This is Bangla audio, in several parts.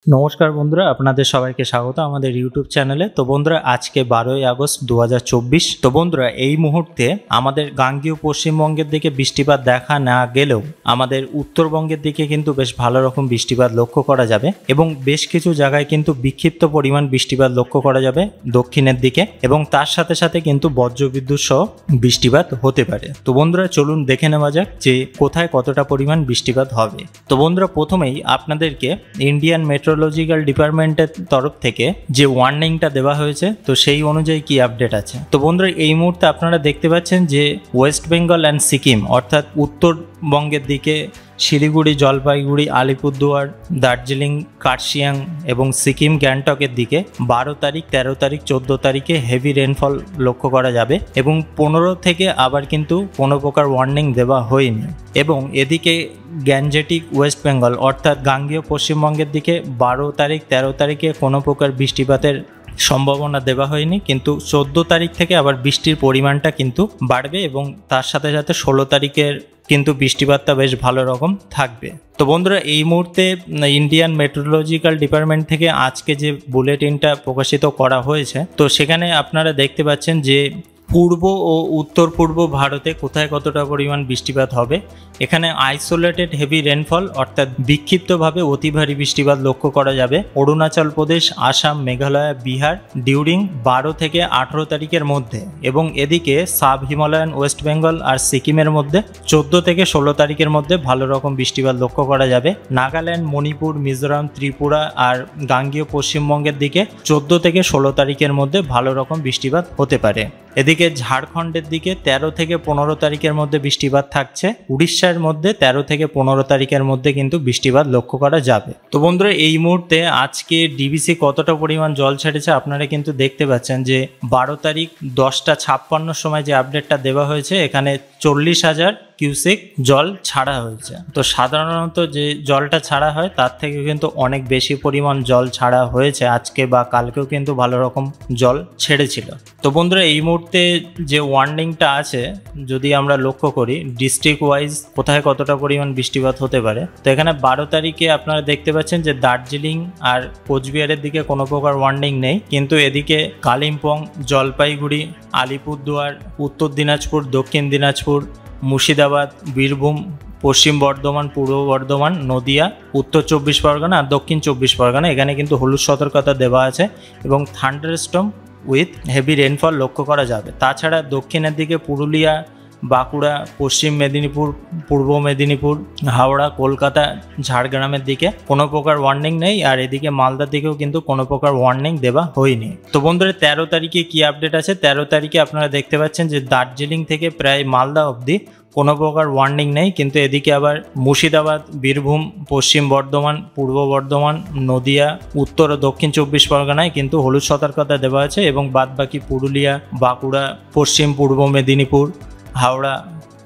নমস্কার বন্ধুরা, আপনাদের সবাইকে স্বাগত আমাদের ইউটিউব চ্যানেলে। তো বন্ধুরা, আজকে 12ই আগস্ট 2024। তো বন্ধুরা, এই মুহূর্তে আমাদের গাঙ্গেয় পশ্চিমবঙ্গের দিকে বৃষ্টিপাত দেখা না গেলেও আমাদের উত্তরবঙ্গের দিকে কিন্তু বেশ ভালো রকম বৃষ্টিপাত লক্ষ্য করা যাবে এবং বেশ কিছু জায়গায় কিন্তু বিক্ষিপ্ত পরিমাণ বৃষ্টিপাত লক্ষ্য করা যাবে দক্ষিণের দিকে, এবং তার সাথে সাথে কিন্তু বজ্রবিদ্যুৎ সহ বৃষ্টিপাত হতে পারে। তো বন্ধুরা, চলুন দেখে নেওয়া যাক যে কোথায় কতটা পরিমাণ বৃষ্টিপাত হবে। তো বন্ধুরা, প্রথমেই আপনাদেরকে ইন্ডিয়ান মেট্রোলজিক্যাল ডিপার্টমেন্টের তরফ থেকে যে ওয়ার্নিংটা দেওয়া হয়েছে, তো সেই অনুযায়ী কি আপডেট আছে। তো বন্ধুরা, এই মুহূর্তে আপনারা দেখতে পাচ্ছেন যে ওয়েস্ট বেঙ্গল অ্যান্ড সিকিম অর্থাৎ উত্তরবঙ্গের দিকে শিলিগুড়ি, জলপাইগুড়ি, আলিপুরদুয়ার, দার্জিলিং, কার্শিয়াং এবং সিকিম গ্যাংটকের দিকে 12 তারিখ, 13 তারিখ, 14 তারিখে হেভি রেনফল লক্ষ্য করা যাবে এবং 15 থেকে আবার কিন্তু কোনো প্রকার ওয়ার্নিং দেওয়া হয়নি। এবং এদিকে গ্যাঞ্জেটিক ওয়েস্ট বেঙ্গল অর্থাৎ গাঙ্গেয় পশ্চিমবঙ্গের দিকে 12 তারিখ, 13 তারিখে কোনো প্রকার বৃষ্টিপাতের সম্ভাবনা দেওয়া হয়নি, কিন্তু 14 তারিখ থেকে আবার বৃষ্টির পরিমাণটা কিন্তু বাড়বে এবং তার সাথে সাথে 16 তারিখের কিন্তু বৃষ্টিপাতটা বেশ ভালো রকম থাকবে। তো বন্ধুরা, এই মুহূর্তে ইন্ডিয়ান মেট্রোলজিক্যাল ডিপার্টমেন্ট থেকে আজকে যে বুলেটিনটা প্রকাশিত করা হয়েছে, তো সেখানে আপনারা দেখতে পাচ্ছেন যে পূর্ব ও উত্তর পূর্ব ভারতে কোথায় কতটা পরিমাণ বৃষ্টিপাত হবে। এখানে আইসোলেটেড হেভি রেনফল অর্থাৎ বিক্ষিপ্তভাবে অতি ভারী বৃষ্টিপাত লক্ষ্য করা যাবে অরুণাচল প্রদেশ, আসাম, মেঘালয়, বিহার ডিউরিং 12 থেকে 18 তারিখের মধ্যে, এবং এদিকে সাব হিমালয়ান ওয়েস্ট বেঙ্গল আর সিকিমের মধ্যে 14 থেকে 16 তারিখের মধ্যে ভালো রকম বৃষ্টিপাত লক্ষ্য করা যাবে। নাগাল্যান্ড, মণিপুর, মিজোরাম, ত্রিপুরা আর গাঙ্গেয় পশ্চিমবঙ্গের দিকে 14 থেকে 16 তারিখের মধ্যে ভালো রকম বৃষ্টিপাত হতে পারে। এদিকে ঝাড়খণ্ডের দিকে 13 থেকে 15 তারিখের মধ্যে বৃষ্টিপাত থাকছে। উড়িষ্যার মধ্যে 13 থেকে 15 তারিখের মধ্যে কিন্তু বৃষ্টিপাত লক্ষ্য করা যাবে। তো বন্ধুরা, এই মুহূর্তে আজকে ডিবিসি কতটা পরিমাণ জল ছেড়েছে আপনারা কিন্তু দেখতে পাচ্ছেন যে 12 তারিখ 10:56 সময় যে আপডেটটা দেওয়া হয়েছে, এখানে 40,000 কিউসেক জল ছাড়া হয়েছে। তো সাধারণত যে জলটা ছাড়া হয় তার থেকে কিন্তু অনেক বেশি পরিমাণ জল ছাড়া হয়েছে। আজকে বা কালকেও কিন্তু ভালো রকম জল ছেড়েছিল। তো বন্ধুরা, এই মুহূর্তে যে ওয়ার্নিংটা আছে যদি আমরা লক্ষ্য করি ডিস্ট্রিক্ট ওয়াইজ কোথায় কতটা পরিমাণ বৃষ্টিপাত হতে পারে, তো এখানে 12 তারিখে আপনারা দেখতে পাচ্ছেন যে দার্জিলিং আর কোচবিহারের দিকে কোনো প্রকার ওয়ার্নিং নেই, কিন্তু এদিকে কালিম্পং, জলপাইগুড়ি, আলিপুরদুয়ার, উত্তর দিনাজপুর, দক্ষিণ দিনাজপুর, মুর্শিদাবাদ, বীরভূম, পশ্চিম বর্ধমান, পূর্ব বর্ধমান, নদিয়া, উত্তর 24 পরগনা আর দক্ষিণ 24 পরগনা এখানে কিন্তু হলুদ সতর্কতা দেওয়া আছে এবং থান্ডারস্টর্ম উইথ হেভি রেনফল লক্ষ্য করা যাবে। তাছাড়া দক্ষিণের দিকে পুরুলিয়া, বাঁকুড়া, পশ্চিম মেদিনীপুর, পূর্ব মেদিনীপুর, হাওড়া, কলকাতা, ঝাড়গ্রামের দিকে কোনো প্রকার ওয়ার্নিং নেই, আর এদিকে মালদার দিকেও কিন্তু কোনো প্রকার ওয়ার্নিং দেওয়া হয়নি। তো বন্ধুরা, 13 তারিখে কি আপডেট আছে, 13 তারিখে আপনারা দেখতে পাচ্ছেন যে দার্জিলিং থেকে প্রায় মালদা অবধি কোনো প্রকার ওয়ার্নিং নেই, কিন্তু এদিকে আবার মুর্শিদাবাদ, বীরভূম, পশ্চিম বর্ধমান, পূর্ব বর্ধমান, নদিয়া, উত্তর ও দক্ষিণ 24 পরগনায় কিন্তু হলুদ সতর্কতা দেওয়া আছে এবং বাদবাকি পুরুলিয়া, বাঁকুড়া, পশ্চিম পূর্ব মেদিনীপুর, হাওড়া,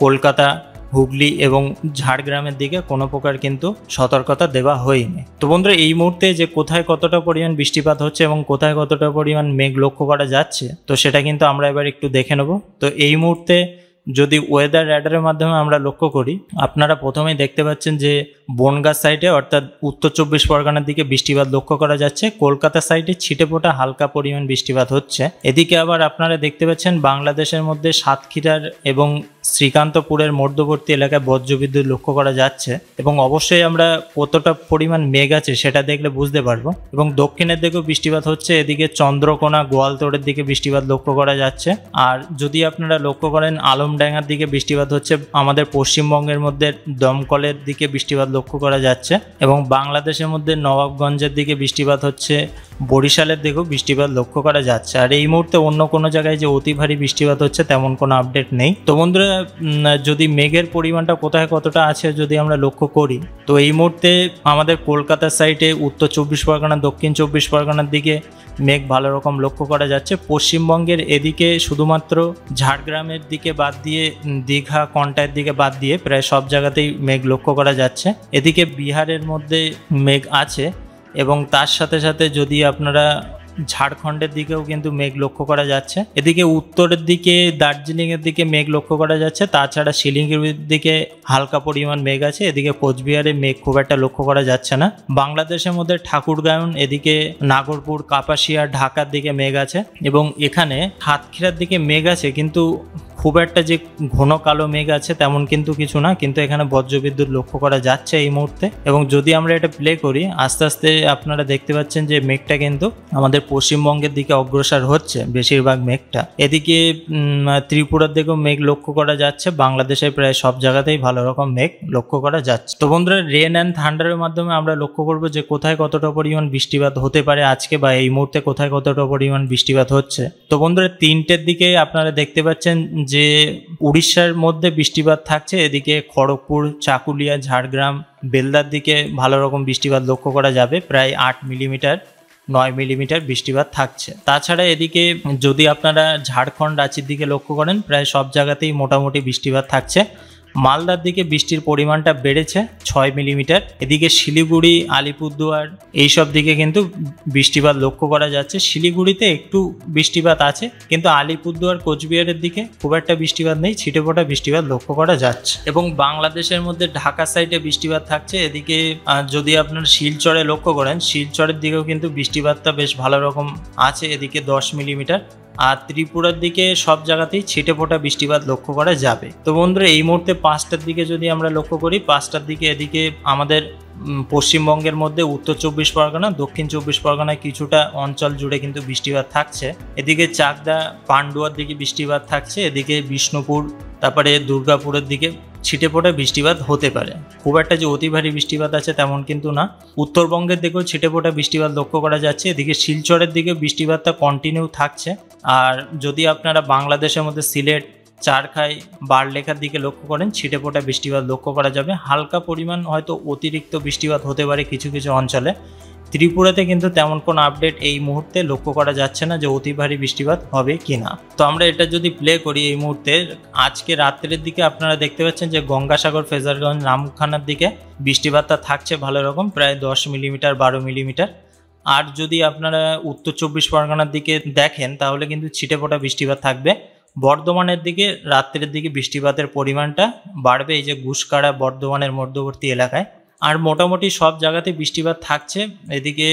কলকাতা, হুগলি এবং ঝাড়গ্রামের দিকে কোনো প্রকার কিন্তু সতর্কতা দেওয়া হয়নি। তো বন্ধুরা, এই মুহূর্তে যে কোথায় কতটা পরিমাণ বৃষ্টিপাত হচ্ছে এবং কোথায় কতটা পরিমাণ মেঘ লক্ষ্য করা যাচ্ছে, তো সেটা কিন্তু আমরা এবার একটু দেখে নেব। তো এই মুহূর্তে যদি ওয়েদার র্যাডারের মাধ্যমে আমরা লক্ষ্য করি, আপনারা প্রথমেই দেখতে পাচ্ছেন যে বনগাঁ সাইডে অর্থাৎ উত্তর 24 পরগনার দিকে বৃষ্টিপাত লক্ষ্য করা যাচ্ছে। কলকাতা সাইডে ছিটেফোঁটা হালকা পরিমাণ বৃষ্টিপাত হচ্ছে। এদিকে আবার আপনারা দেখতে পাচ্ছেন বাংলাদেশের মধ্যে সাতক্ষীরার এবং শ্রীকান্তপুরের মধ্যবর্তী এলাকায় বজ্রবিদ্যুৎ লক্ষ্য করা যাচ্ছে এবং অবশ্যই আমরা কতটা পরিমাণ মেঘ আছে সেটা দেখলে বুঝতে পারবো। এবং দক্ষিণের দিকেও বৃষ্টিপাত হচ্ছে, এদিকে চন্দ্রকোনা, গোয়ালতোড়ের দিকে বৃষ্টিপাত লক্ষ্য করা যাচ্ছে। আর যদি আপনারা লক্ষ্য করেন আলমডাঙ্গার দিকে বৃষ্টিপাত হচ্ছে, আমাদের পশ্চিমবঙ্গের মধ্যে দমকলের দিকে বৃষ্টিপাত লক্ষ্য করা যাচ্ছে এবং বাংলাদেশের মধ্যে নবাবগঞ্জের দিকে বৃষ্টিপাত হচ্ছে, বরিশালের দিকেও বৃষ্টিপাত লক্ষ্য করা যাচ্ছে। আর এই মুহূর্তে অন্য কোনো জায়গায় যে অতি ভারী বৃষ্টিপাত হচ্ছে তেমন কোনো আপডেট নেই। তো বন্ধুরা, যদি মেঘের পরিমাণটা কোথায় কতটা আছে যদি আমরা লক্ষ্য করি, তো এই মুহূর্তে আমাদের কলকাতার সাইডে উত্তর 24 পরগনা, দক্ষিণ 24 পরগনার দিকে মেঘ ভালো রকম লক্ষ্য করা যাচ্ছে। পশ্চিমবঙ্গের এদিকে শুধুমাত্র ঝাড়গ্রামের দিকে বাদ দিয়ে, দীঘা, কন্টায়ের দিকে বাদ দিয়ে প্রায় সব জায়গাতেই মেঘ লক্ষ্য করা যাচ্ছে। এদিকে বিহারের মধ্যে মেঘ আছে এবং তার সাথে সাথে যদি আপনারা ঝাড়খণ্ডের দিকেও কিন্তু মেঘ লক্ষ্য করা যাচ্ছে। এদিকে উত্তরের দিকে দার্জিলিং এর দিকে মেঘ লক্ষ্য করা যাচ্ছে। তাছাড়া শিলিগুড়ির দিকে হালকা পরিমাণ মেঘ আছে। এদিকে কোচবিহারে মেঘ খুব একটা লক্ষ্য করা যাচ্ছে না। বাংলাদেশের মধ্যে ঠাকুরগাঁও, এদিকে নাগরপুর, কাপাসিয়া, ঢাকার দিকে মেঘ আছে এবং এখানে সাতক্ষীরার দিকে মেঘ আছে, কিন্তু খুব একটা যে ঘন কালো মেঘ আছে তেমন কিন্তু কিছু না, কিন্তু এখানে বজ্রবিদ্যুৎ লক্ষ্য করা যাচ্ছে এই মুহূর্তে। এবং যদি আমরা এটা প্লে করি আস্তে আস্তে আপনারা দেখতে পাচ্ছেন যে মেঘটা কিন্তু আমাদের পশ্চিমবঙ্গের দিকে অগ্রসর হচ্ছে, বেশিরভাগ মেঘটা। এদিকে ত্রিপুরার দিকেও মেঘ লক্ষ্য করা যাচ্ছে। বাংলাদেশের প্রায় সব জায়গাতেই ভালো রকম মেঘ লক্ষ্য করা যাচ্ছে। তো বন্ধুরা, রেন অ্যান্ড থান্ডারের মাধ্যমে আমরা লক্ষ্য করব যে কোথায় কতটা পরিমাণ বৃষ্টিপাত হতে পারে আজকে, বা এই মুহূর্তে কোথায় কতটা পরিমাণ বৃষ্টিপাত হচ্ছে। তো বন্ধুরা, 3টের দিকে আপনারা দেখতে পাচ্ছেন যে উড়িষ্যার মধ্যে বৃষ্টিপাত থাকছে। এদিকে খড়গপুর, চাকুলিয়া, ঝাড়গ্রাম, বেলদার দিকে ভালো রকম বৃষ্টিপাত লক্ষ্য করা যাবে। প্রায় 8 মিলিমিটার 9 মিলিমিটার বৃষ্টিপাত থাকছে। তাছাড়া এদিকে যদি আপনারা ঝাড়খণ্ড, রাঁচির দিকে লক্ষ্য করেন প্রায় সব জায়গাতেই মোটামুটি বৃষ্টিপাত থাকছে। মালদার দিকে বৃষ্টির পরিমাণটা বেড়েছে 6 মিলিমিটার। এদিকে শিলিগুড়ি, আলিপুরদুয়ার এইসব দিকে কিন্তু বৃষ্টিপাত লক্ষ্য করা যাচ্ছে। শিলিগুড়িতে একটু বৃষ্টিপাত আছে, কিন্তু আলিপুরদুয়ার, কোচবিহারের দিকে খুব একটা বৃষ্টিপাত নেই, ছিটেফোঁটা বৃষ্টিপাত লক্ষ্য করা যাচ্ছে। এবং বাংলাদেশের মধ্যে ঢাকা সাইডে বৃষ্টিপাত থাকছে। এদিকে যদি আপনার শিলচরে লক্ষ্য করেন, শিলচরের দিকেও কিন্তু বৃষ্টিপাতটা বেশ ভালো রকম আছে, এদিকে 10 মিলিমিটার। আর ত্রিপুরার দিকে সব জায়গাতেই ছিটেফোঁটা বৃষ্টিপাত লক্ষ্য করা যাবে। তো বন্ধুরা, এই মুহূর্তে 5টার দিকে যদি আমরা লক্ষ্য করি, 5টার দিকে এদিকে আমাদের পশ্চিমবঙ্গের মধ্যে উত্তর 24 পরগনা, দক্ষিণ 24 পরগনায় কিছুটা অঞ্চল জুড়ে কিন্তু বৃষ্টিপাত থাকছে। এদিকে চাকদা, পান্ডুয়ার দিকে বৃষ্টিপাত থাকছে। এদিকে বিষ্ণুপুর, তারপরে দুর্গাপুরের দিকে ছিটেফোঁটা বৃষ্টিপাত হতে পারে। খুব একটা যে অতি ভারী বৃষ্টিপাত আছে তেমন কিন্তু না। উত্তরবঙ্গের দিকেও ছিটেফোঁটা বৃষ্টিপাত লক্ষ্য করা যাচ্ছে। এদিকে শিলচরের দিকে বৃষ্টিপাতটা কন্টিনিউ থাকছে। আর যদি আপনারা বাংলাদেশের মধ্যে সিলেট, চারখাই, বারলেখার দিকে লক্ষ্য করেন, ছিটেফোঁটা বৃষ্টিপাত লক্ষ্য করা যাবে। হালকা পরিমাণ হয়তো অতিরিক্ত বৃষ্টিপাত হতে পারে কিছু কিছু অঞ্চলে। ত্রিপুরাতে কিন্তু তেমন কোনো আপডেট এই মুহূর্তে লক্ষ্য করা যাচ্ছে না যে অতি ভারী বৃষ্টিপাত হবে কিনা। তো আমরা এটা যদি প্লে করি এই মুহূর্তে, আজকে রাত্রের দিকে আপনারা দেখতে পাচ্ছেন যে গঙ্গাসাগর, ফেজারগঞ্জ, নামখানার দিকে বৃষ্টিপাতটা থাকছে ভালো রকম, প্রায় 10 মিলিমিটার 12 মিলিমিটার। আর যদি আপনারা উত্তর 24 পরগনার দিকে দেখেন তাহলে কিন্তু ছিটেফোঁটা বৃষ্টিপাত থাকবে। বর্ধমানের দিকে রাত্রের দিকে বৃষ্টিপাতের পরিমাণটা বাড়বে, এই যে ঘুষকাড়া, বর্ধমানের মধ্যবর্তী এলাকায়। আর মোটামুটি সব জায়গাতে বৃষ্টিপাত থাকছে। এদিকে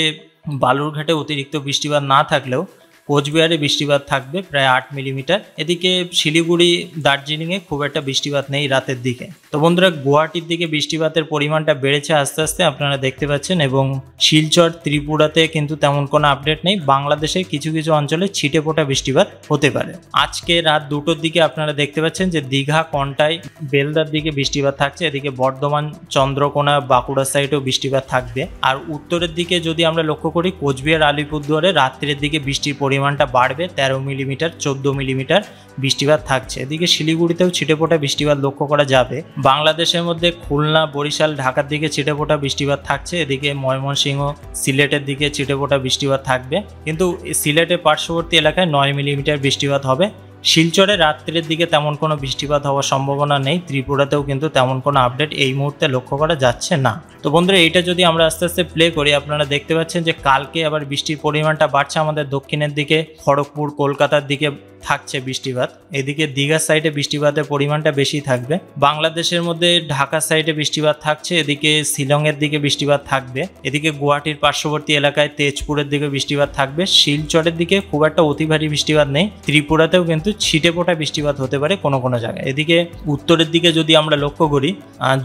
বালুরঘাটে অতিরিক্ত বৃষ্টিপাত না থাকলেও কোচবিহারে বৃষ্টিপাত থাকবে প্রায় 8 মিলিমিটার। এদিকে শিলিগুড়ি, দার্জিলিংয়ে খুব একটা বৃষ্টিপাত নেই রাতের দিকে। তো বন্ধুরা, গুয়াহাটির দিকে বৃষ্টিপাতের পরিমাণটা বেড়েছে আস্তে আস্তে, আপনারা দেখতে পাচ্ছেন। এবং শিলচর, ত্রিপুরাতে কিন্তু তেমন কোনো আপডেট নেই। বাংলাদেশে কিছু কিছু অঞ্চলে ছিটেফোঁটা বৃষ্টিপাত হতে পারে। আজকে রাত 2টোর দিকে আপনারা দেখতে পাচ্ছেন যে দীঘা, কন্টাই, বেলদার দিকে বৃষ্টিপাত থাকছে। এদিকে বর্ধমান, চন্দ্রকোনা, বাঁকুড়া সাইডেও বৃষ্টিপাত থাকবে। আর উত্তরের দিকে যদি আমরা লক্ষ্য করি, কোচবিহার, আলিপুরদুয়ারে রাত্রের দিকে বৃষ্টির পরিমাণটা বাড়বে, 13 মিলিমিটার 14 মিলিমিটার বৃষ্টিপাত থাকছে। এদিকে শিলিগুড়িতেও ছিটেফোঁটা বৃষ্টিপাত লক্ষ্য করা যাবে। বাংলাদেশের মধ্যে খুলনা, বরিশাল, ঢাকার দিকে ছিটেফোঁটা বৃষ্টিপাত থাকছে। এদিকে ময়মনসিংহ, সিলেটের দিকে ছিটেফোঁটা বৃষ্টিপাত থাকবে, কিন্তু সিলেটের পার্শ্ববর্তী এলাকায় 9 মিলিমিটার বৃষ্টিপাত হবে। শিলচরে রাত্রের দিকে তেমন কোনো বৃষ্টিপাত হওয়ার সম্ভাবনা নেই। ত্রিপুরাতেও কিন্তু তেমন কোনো আপডেট এই মুহূর্তে লক্ষ্য করা যাচ্ছে না। তো বন্ধুরা, এইটা যদি আমরা আস্তে আস্তে প্লে করি, আপনারা দেখতে পাচ্ছেন যে কালকে আবার বৃষ্টির পরিমাণটা বাড়ছে। আমাদের দক্ষিণের দিকে খড়গপুর, কলকাতার দিকে থাকছে বৃষ্টিপাত। এদিকে দীঘার সাইডে বৃষ্টিপাতের পরিমাণটা বেশি থাকবে। বাংলাদেশের মধ্যে ঢাকা সাইডে বৃষ্টিপাত থাকছে। এদিকে শিলংয়ের দিকে বৃষ্টিপাত থাকবে। এদিকে গুয়াহাটির পার্শ্ববর্তী এলাকায় তেজপুরের দিকে বৃষ্টিপাত থাকবে। শিলচরের দিকে খুব একটা অতি ভারী বৃষ্টিপাত নেই। ত্রিপুরাতেও কিন্তু ছিটেফোঁটা বৃষ্টিপাত হতে পারে কোনো কোনো জায়গায়। এদিকে উত্তরের দিকে যদি আমরা লক্ষ্য করি,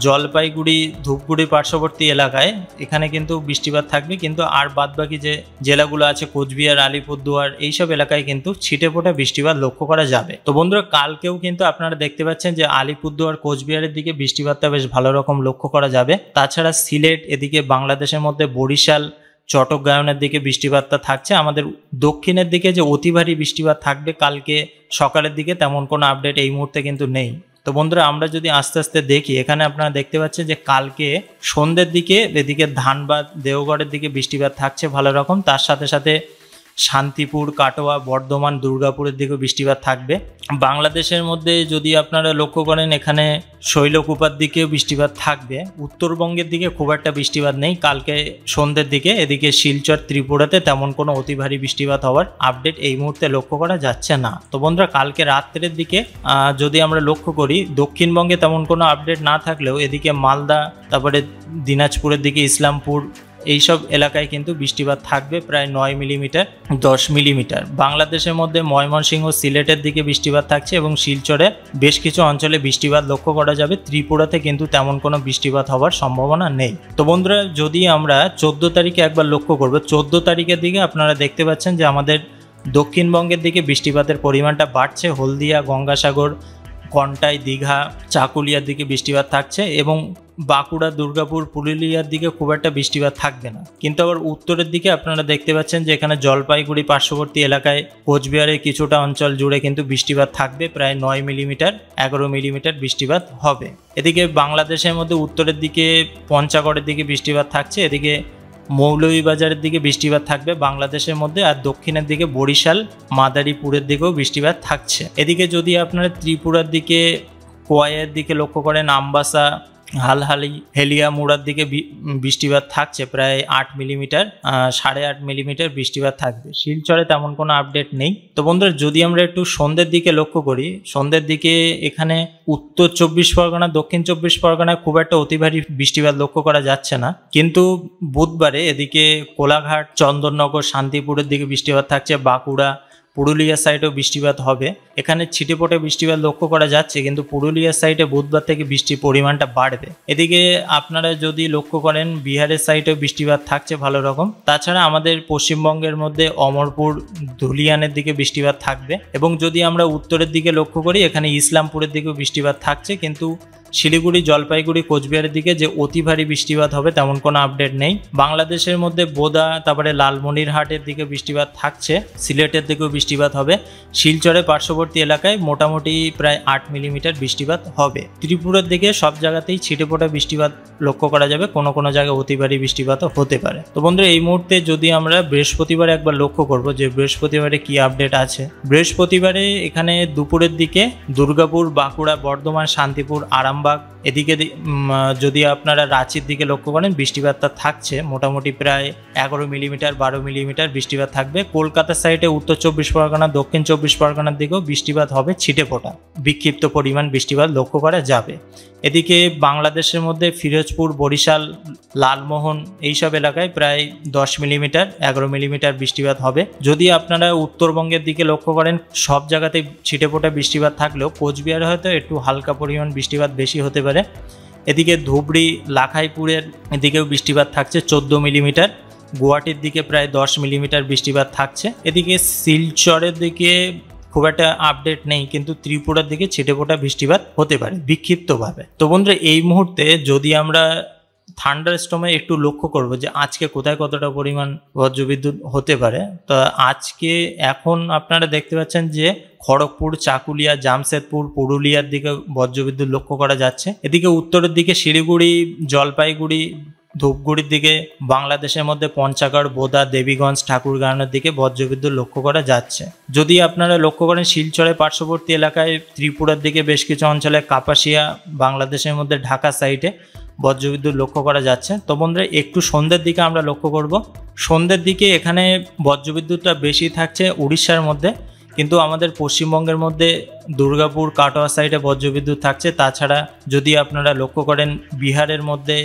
জলপাইগুড়ি, ধূপগুড়ি পার্শ্ববর্তী এলাকায় এখানে কিন্তু বৃষ্টিপাত থাকবে, কিন্তু আর বাদবাকি যে জেলাগুলো আছে, কোচবিহার, আলিপুরদুয়ার, এইসব এলাকায় কিন্তু ছিটেফোঁটা বৃষ্টিপাত লক্ষ্য করা যাবে। তো বন্ধুরা, কালকেও কিন্তু আপনারা দেখতে পাচ্ছেন যে আলিপুরদুয়ার, কোচবিহারের দিকে বৃষ্টিপাতটা বেশ ভালো রকম লক্ষ্য করা যাবে। তাছাড়া সিলেট, এদিকে বাংলাদেশের মধ্যে বরিশাল, চট্টগ্রামের দিকে বৃষ্টিপাতটা থাকছে। আমাদের দক্ষিণের দিকে যে অতি ভারী বৃষ্টিপাত থাকবে কালকে সকালের দিকে, তেমন কোনো আপডেট এই মুহূর্তে কিন্তু নেই। তো বন্ধুরা, আমরা যদি আস্তে আস্তে দেখি, এখানে আপনারা দেখতে পাচ্ছেন যে কালকে সন্ধ্যের দিকে এদিকে ধানবাদ, দেওঘরের দিকে বৃষ্টিপাত থাকছে ভালো রকম। তার সাথে সাথে শান্তিপুর, কাটোয়া, বর্ধমান, দুর্গাপুরের দিকেও বৃষ্টিপাত থাকবে। বাংলাদেশের মধ্যে যদি আপনারা লক্ষ্য করেন এখানে শৈলকুপার দিকেও বৃষ্টিপাত থাকবে। উত্তরবঙ্গের দিকে খুব একটা বৃষ্টিপাত নেই কালকে সন্ধ্যের দিকে। এদিকে শিলচর, ত্রিপুরাতে তেমন কোনো অতি ভারী বৃষ্টিপাত হওয়ার আপডেট এই মুহূর্তে লক্ষ্য করা যাচ্ছে না। তো বন্ধুরা, কালকে রাত্রের দিকে যদি আমরা লক্ষ্য করি দক্ষিণবঙ্গে তেমন কোনো আপডেট না থাকলেও এদিকে মালদা, তারপরে দিনাজপুরের দিকে ইসলামপুর, এইসব এলাকায় কিন্তু বৃষ্টিপাত থাকবে প্রায় 9 মিলিমিটার 10 মিলিমিটার। বাংলাদেশের মধ্যে ময়মনসিংহ, সিলেটের দিকে বৃষ্টিপাত থাকছে এবং শিলচরে বেশ কিছু অঞ্চলে বৃষ্টিপাত লক্ষ্য করা যাবে। ত্রিপুরাতে কিন্তু তেমন কোনো বৃষ্টিপাত হওয়ার সম্ভাবনা নেই। তো বন্ধুরা, যদি আমরা 14 তারিখে একবার লক্ষ্য করব, 14 তারিখের দিকে আপনারা দেখতে পাচ্ছেন যে আমাদের দক্ষিণবঙ্গের দিকে বৃষ্টিপাতের পরিমাণটা বাড়ছে। হলদিয়া, গঙ্গাসাগর, কন্টাই, দীঘা, চাকুলিয়ার দিকে বৃষ্টিপাত থাকছে এবং বাঁকুড়া, দুর্গাপুর, পুরুলিয়ার দিকে খুব একটা বৃষ্টিপাত থাকবে না। কিন্তু আবার উত্তরের দিকে আপনারা দেখতে পাচ্ছেন যে এখানে জলপাইগুড়ি পার্শ্ববর্তী এলাকায়, কোচবিহারের কিছুটা অঞ্চল জুড়ে কিন্তু বৃষ্টিপাত থাকবে প্রায় 9 মিলিমিটার 11 মিলিমিটার বৃষ্টিপাত হবে। এদিকে বাংলাদেশের মধ্যে উত্তরের দিকে পঞ্চগড়ের দিকে বৃষ্টিপাত থাকছে, এদিকে মৌলভীবাজারের দিকে বৃষ্টিপাত থাকবে বাংলাদেশের মধ্যে, আর দক্ষিণের দিকে বরিশাল, মাদারীপুরের দিকেও বৃষ্টিপাত থাকছে। এদিকে যদি আপনারা ত্রিপুরার দিকে কোয়াইয়ের দিকে লক্ষ্য করেন, আমবাসা, হালহালি, হেলিয়ামুড়ার দিকে বৃষ্টিপাত থাকছে প্রায় 8 মিলিমিটার 8.5 মিলিমিটার বৃষ্টিপাত থাকবে। শিলচরে তেমন কোনো আপডেট নেই। তো বন্ধুরা, যদি আমরা একটু সন্ধ্যের দিকে লক্ষ্য করি, সন্ধ্যের দিকে এখানে উত্তর 24 পরগনা, দক্ষিণ 24 পরগনায় খুব একটা অতি ভারী বৃষ্টিপাত লক্ষ্য করা যাচ্ছে না। কিন্তু বুধবারে এদিকে কোলাঘাট, চন্দননগর, শান্তিপুরের দিকে বৃষ্টিপাত থাকছে। বাঁকুড়া, পুরুলিয়ার সাইডেও বৃষ্টিপাত হবে। এখানে ছিটেফোঁটে বৃষ্টিপাত লক্ষ্য করা যাচ্ছে, কিন্তু পুরুলিয়ার সাইডে বুধবার থেকে বৃষ্টির পরিমাণটা বাড়বে। এদিকে আপনারা যদি লক্ষ্য করেন বিহারের সাইডেও বৃষ্টিপাত থাকছে ভালো রকম। তাছাড়া আমাদের পশ্চিমবঙ্গের মধ্যে অমরপুর, ধুলিয়ানের দিকে বৃষ্টিপাত থাকবে। এবং যদি আমরা উত্তরের দিকে লক্ষ্য করি এখানে ইসলামপুরের দিকেও বৃষ্টিপাত থাকছে, কিন্তু শিলিগুড়ি, জলপাইগুড়ি, কোচবিহারের দিকে যে অতি ভারী বৃষ্টিপাত হবে তেমন কোনো আপডেট নেই। বাংলাদেশের মধ্যে বোদা, তারপরে লালমনিরহাটের দিকে বৃষ্টিপাত থাকছে, সিলেটের দিকেও বৃষ্টিপাত হবে। শিলচরে পার্শ্ববর্তী এলাকায় মোটামুটি প্রায় 8 মিলিমিটার বৃষ্টিপাত হবে। ত্রিপুরার দিকে সব জায়গাতেই ছিটেফোঁটা বৃষ্টিপাত লক্ষ্য করা যাবে, কোনো কোনো জায়গায় অতি ভারী বৃষ্টিপাতও হতে পারে। তো বন্ধুরা, এই মুহূর্তে যদি আমরা বৃহস্পতিবারে একবার লক্ষ্য করব যে বৃহস্পতিবারে কি আপডেট আছে। বৃহস্পতিবারে এখানে দুপুরের দিকে দুর্গাপুর, বাঁকুড়া, বর্ধমান, শান্তিপুর, আরামবাগ, এদিকে যদি আপনারা রাঁচির দিকে লক্ষ্য করেন বৃষ্টিপাতটা থাকছে মোটামুটি প্রায় 11 মিলিমিটার 12 মিলিমিটার বৃষ্টিপাত থাকবে। কলকাতার সাইডে উত্তর 24 পরগনা, দক্ষিণ 24 পরগনার দিকেও বৃষ্টিপাত হবে, ছিটেফোঁটা বিক্ষিপ্ত পরিমাণ বৃষ্টিপাত লক্ষ্য করা যাবে। এদিকে বাংলাদেশের মধ্যে ফিরোজপুর, বরিশাল, লালমোহন এইসব এলাকায় প্রায় 10 মিলিমিটার 11 মিলিমিটার বৃষ্টিপাত হবে। যদি আপনারা উত্তরবঙ্গের দিকে লক্ষ্য করেন সব জায়গাতেই ছিটেফোঁটা বৃষ্টিপাত থাকলেও কোচবিহারে হয়তো একটু হালকা পরিমাণ বৃষ্টিপাত বেশি হতে পারে। এদিকে ধুবড়ি, লাখাইপুরের এদিকেও বৃষ্টিপাত থাকছে 14 মিলিমিটার। গুয়াহাটির দিকে প্রায় 10 মিলিমিটার বৃষ্টিপাত থাকছে। এদিকে শিলচরের দিকে খুব একটা আপডেট নেই, কিন্তু ত্রিপুরার দিকে ছিটেফোঁটা বৃষ্টিপাত হতে পারে বিক্ষিপ্তভাবে। তো বন্ধুরা, এই মুহূর্তে যদি আমরা থান্ডারস্টর্মে একটু লক্ষ্য করব যে আজকে কোথায় কতটা পরিমাণ বজ্রবিদ্যুৎ হতে পারে। তো আজকে এখন আপনারা দেখতে পাচ্ছেন যে খড়গপুর, চাকুলিয়া, জামশেদপুর, পুরুলিয়ার দিকে বজ্রবিদ্যুৎ লক্ষ্য করা যাচ্ছে। এদিকে উত্তরের দিকে শিলিগুড়ি, জলপাইগুড়ি, ধূপগুড়ির দিকে, বাংলাদেশের মধ্যে পঞ্চগড়, বোদা, দেবীগঞ্জ, ঠাকুরগাঁওয়ের দিকে বজ্রবিদ্যুৎ লক্ষ্য করা যাচ্ছে। যদি আপনারা লক্ষ্য করেন শিলচরের পার্শ্ববর্তী এলাকায়, ত্রিপুরার দিকে বেশ কিছু অঞ্চলে, কাপাসিয়া, বাংলাদেশের মধ্যে ঢাকা সাইডে বজ্রবিদ্যুৎ লক্ষ্য করা যাচ্ছে। তো বন্ধুরা, একটু সন্ধ্যের দিকে আমরা লক্ষ্য করব। সন্ধ্যের দিকে এখানে বজ্রবিদ্যুৎটা বেশি থাকছে উড়িষ্যার মধ্যে, কিন্তু আমাদের পশ্চিমবঙ্গের মধ্যে দুর্গাপুর, কাটোয়া সাইডে বজ্রবিদ্যুৎ থাকছে। তাছাড়া যদি আপনারা লক্ষ্য করেন বিহারের মধ্যে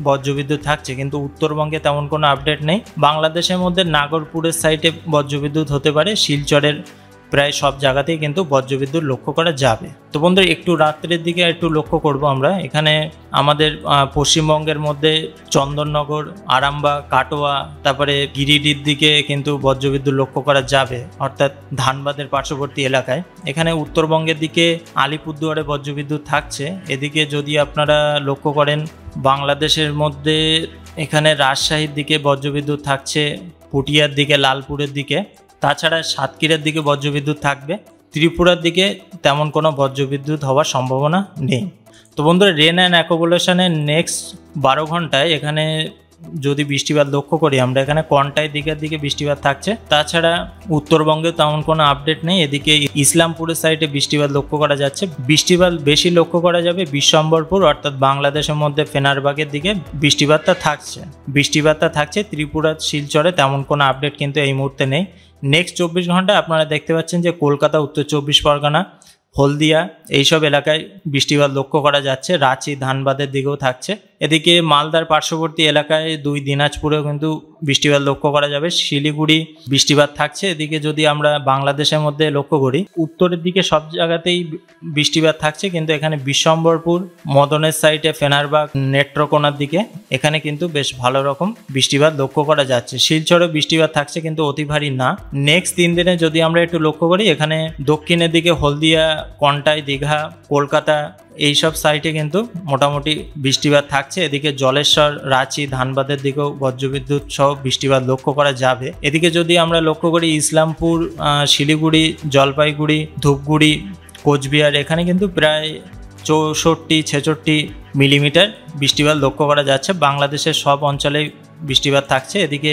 বজ্রবিদ্যুৎ থাকছে, কিন্তু উত্তরবঙ্গে তেমন কোনো আপডেট নেই। বাংলাদেশের মধ্যে নাগরপুরের সাইডে বজ্রবিদ্যুৎ হতে পারে, শিলচরের প্রায় সব জায়গাতেই কিন্তু বজ্রবিদ্যুৎ লক্ষ্য করা যাবে। তো বন্ধুরা, একটু রাত্রের দিকে একটু লক্ষ্য করব আমরা। এখানে আমাদের পশ্চিমবঙ্গের মধ্যে চন্দননগর, আরামবাগ, কাটোয়া, তারপরে গিরিডির দিকে কিন্তু বজ্রবিদ্যুৎ লক্ষ্য করা যাবে, অর্থাৎ ধানবাদের পার্শ্ববর্তী এলাকায়। এখানে উত্তরবঙ্গের দিকে আলিপুরদুয়ারে বজ্রবিদ্যুৎ থাকছে। এদিকে যদি আপনারা লক্ষ্য করেন বাংলাদেশের মধ্যে এখানে রাজশাহীর দিকে বজ্রবিদ্যুৎ থাকছে, পুটিয়ার দিকে, লালপুরের দিকে। তাছাড়া সাতক্ষীরার দিকে বজ্রবিদ্যুৎ থাকবে। ত্রিপুরার দিকে তেমন কোনো বজ্রবিদ্যুৎ হওয়ার সম্ভাবনা নেই। তো বন্ধুরা, রেন অ্যান্ড অ্যাকুমুলেশনের নেক্সট 12 ঘন্টায় এখানে যদি বৃষ্টিপাত লক্ষ্য করি আমরা এখানে কোয়ান্টাই দিকের দিকে বৃষ্টিপাত থাকছে। তাছাড়া উত্তরবঙ্গে তেমন কোনো আপডেট নেই। এদিকে ইসলামপুরের সাইডে বৃষ্টিপাত লক্ষ্য করা যাচ্ছে। বৃষ্টিপাত বেশি লক্ষ্য করা যাবে বিশ্বম্বরপুর অর্থাৎ বাংলাদেশের মধ্যে ফেনারবাগের দিকে বৃষ্টিপাতটা থাকছে। ত্রিপুরা শিলচরে তেমন কোনো আপডেট কিন্তু এই মুহূর্তে নেই। নেক্সট 24 ঘন্টায় আপনারা দেখতে পাচ্ছেন যে কলকাতা, উত্তর 24 পরগনা, হলদিয়া এইসব এলাকায় বৃষ্টিপাত লক্ষ্য করা যাচ্ছে। রাঁচি, ধানবাদের দিকেও থাকছে। এদিকে মালদার পার্শ্ববর্তী এলাকায় 2 দিনাজপুরেও কিন্তু বৃষ্টিপাত লক্ষ্য করা যাবে। শিলিগুড়ি বৃষ্টিপাত থাকছে। এদিকে যদি আমরা বাংলাদেশের মধ্যে লক্ষ্য করি উত্তরের দিকে সব জায়গাতেই বৃষ্টিপাত থাকছে, কিন্তু এখানে বিশ্বম্বরপুর, মদনের সাইডে ফেনারবাগ, নেত্রকোনার দিকে এখানে কিন্তু বেশ ভালো রকম বৃষ্টিপাত লক্ষ্য করা যাচ্ছে। শিলচরে বৃষ্টিপাত থাকছে কিন্তু অতি ভারী না। নেক্সট 3 দিনে যদি আমরা একটু লক্ষ্য করি এখানে দক্ষিণের দিকে হলদিয়া, কন্টাই, দীঘা, কলকাতা এইসব সাইটে কিন্তু মোটামুটি বৃষ্টিপাত থাকছে। এদিকে জলেশ্বর, রাঁচি, ধানবাদের দিকেও বজ্রবিদ্যুৎ সহ বৃষ্টিপাত লক্ষ্য করা যাবে। এদিকে যদি আমরা লক্ষ্য করি ইসলামপুর, শিলিগুড়ি, জলপাইগুড়ি, ধূপগুড়ি, কোচবিহার এখানে কিন্তু প্রায় 64-66 মিলিমিটার বৃষ্টিপাত লক্ষ্য করা যাচ্ছে। বাংলাদেশের সব অঞ্চলে বৃষ্টিপাত থাকছে। এদিকে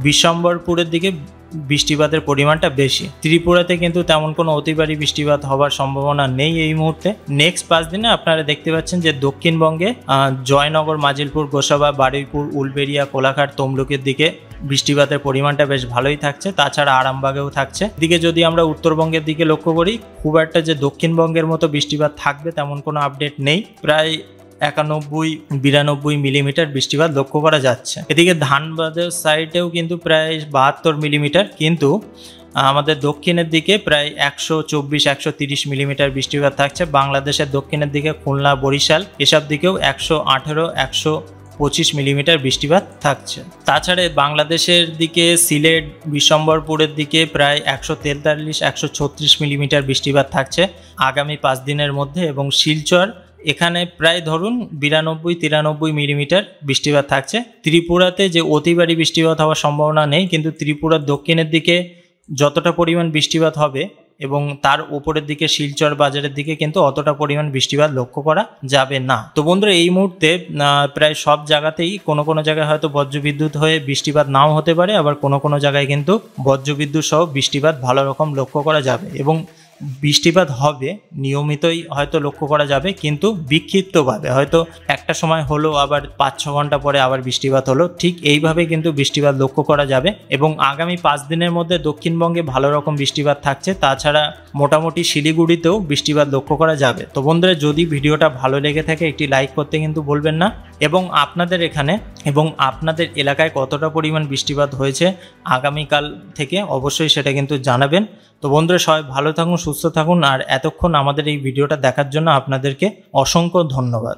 বিশ্বম্বরপুরের দিকে বৃষ্টিপাতের পরিমাণটা বেশি। ত্রিপুরাতে কিন্তু তেমন কোনো অতি ভারী বৃষ্টিপাত হওয়ার সম্ভাবনা নেই এই মুহূর্তে। নেক্সট 5 দিনে আপনারা দেখতে পাচ্ছেন যে দক্ষিণবঙ্গে জয়নগর, মাজিলপুর, গোসাবা, বারুইপুর, উলবেড়িয়া, কোলাঘাট, তমলুকের দিকে বৃষ্টিপাতের পরিমাণটা বেশ ভালোই থাকছে। তাছাড়া আরামবাগেও থাকছে। এদিকে যদি আমরা উত্তরবঙ্গের দিকে লক্ষ্য করি খুব একটা যে দক্ষিণবঙ্গের মতো বৃষ্টিপাত থাকবে তেমন কোনো আপডেট নেই। প্রায় 91-92 মিলিমিটার বৃষ্টিপাত লক্ষ্য করা যাচ্ছে। এদিকে ধানবাদের সাইডেও কিন্তু প্রায় 72 মিলিমিটার, কিন্তু আমাদের দক্ষিণের দিকে প্রায় 124-130 মিলিমিটার বৃষ্টিপাত থাকছে। বাংলাদেশের দক্ষিণের দিকে খুলনা, বরিশাল এসব দিকেও 118-125 মিলিমিটার বৃষ্টিপাত থাকছে। তাছাড়া বাংলাদেশের দিকে সিলেট, বিশ্বম্বরপুরের দিকে প্রায় 143-136 মিলিমিটার বৃষ্টিপাত থাকছে আগামী 5 দিনের মধ্যে। এবং শিলচর এখানে প্রায় ধরুন 92-93 মিলিমিটার বৃষ্টিপাত থাকছে। ত্রিপুরাতে যে অতি ভারী বৃষ্টিপাত হওয়ার সম্ভাবনা নেই, কিন্তু ত্রিপুরার দক্ষিণের দিকে যতটা পরিমাণ বৃষ্টিপাত হবে এবং তার উপরের দিকে শিলচর বাজারের দিকে কিন্তু অতটা পরিমাণ বৃষ্টিপাত লক্ষ্য করা যাবে না। তো বন্ধুরা এই মুহূর্তে প্রায় সব জায়গাতেই কোনো কোনো জায়গায় হয়তো বজ্রবিদ্যুৎ হয়ে বৃষ্টিপাত নাও হতে পারে, আবার কোনো কোনো জায়গায় কিন্তু বজ্রবিদ্যুৎ সহ বৃষ্টিপাত ভালো রকম লক্ষ্য করা যাবে। এবং বৃষ্টিপাত হবে নিয়মিতই হয়তো লক্ষ্য করা যাবে, কিন্তু বিক্ষিপ্তভাবে হয়তো একটা সময় হলো আবার 5-6 ঘন্টা পরে আবার বৃষ্টিপাত হলো, ঠিক এইভাবে কিন্তু বৃষ্টিপাত লক্ষ্য করা যাবে। এবং আগামী 5 দিনের মধ্যে দক্ষিণবঙ্গে ভালো রকম বৃষ্টিপাত থাকছে। তাছাড়া মোটামুটি শিলিগুড়িতেও বৃষ্টিপাত লক্ষ্য করা যাবে। তো বন্ধুরা যদি ভিডিওটা ভালো লেগে থাকে একটি লাইক করতে কিন্তু ভুলবেন না, এবং আপনাদের এখানে এবং আপনাদের এলাকায় কতটা পরিমাণ বৃষ্টিপাত হয়েছে আগামীকাল থেকে অবশ্যই সেটা কিন্তু জানাবেন। তো বন্ধুরা সবাই ভালো থাকুন, সুস্থ থাকুন, আর এতক্ষণ আমাদের এই ভিডিওটা দেখার জন্য আপনাদেরকে অসংখ্য ধন্যবাদ।